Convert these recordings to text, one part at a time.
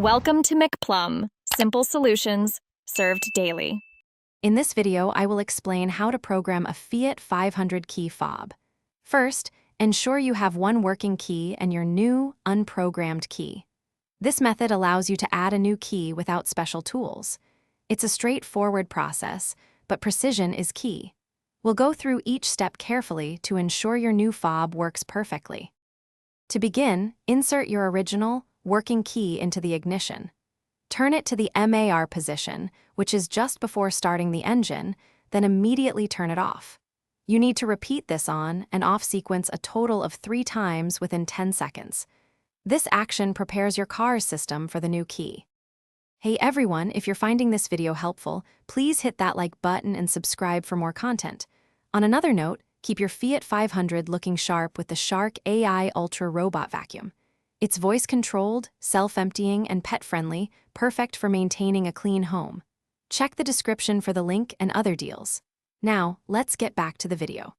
Welcome to McPlum, simple solutions served daily. In this video, I will explain how to program a Fiat 500 key fob. First, ensure you have one working key and your new, unprogrammed key. This method allows you to add a new key without special tools. It's a straightforward process, but precision is key. We'll go through each step carefully to ensure your new fob works perfectly. To begin, insert your original, working key into the ignition. Turn it to the MAR position, which is just before starting the engine, then immediately turn it off. You need to repeat this on and off sequence a total of 3 times within 10 seconds. This action prepares your car's system for the new key. Hey everyone, if you're finding this video helpful, please hit that like button and subscribe for more content. On another note, keep your Fiat 500 looking sharp with the Shark AI Ultra Robot Vacuum. It's voice-controlled, self-emptying, and pet-friendly, perfect for maintaining a clean home. Check the description for the link and other deals. Now, let's get back to the video.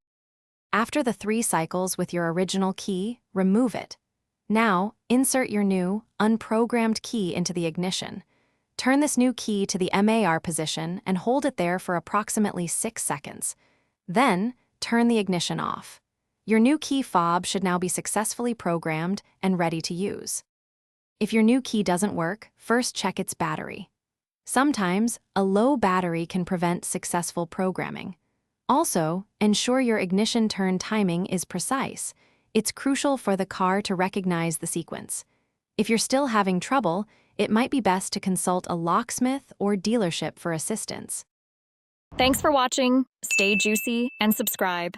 After the 3 cycles with your original key, remove it. Now, insert your new, unprogrammed key into the ignition. Turn this new key to the MAR position and hold it there for approximately 6 seconds. Then, turn the ignition off. Your new key fob should now be successfully programmed and ready to use. If your new key doesn't work, first check its battery. Sometimes, a low battery can prevent successful programming. Also, ensure your ignition turn timing is precise. It's crucial for the car to recognize the sequence. If you're still having trouble, it might be best to consult a locksmith or dealership for assistance. Thanks for watching. Stay juicy and subscribe.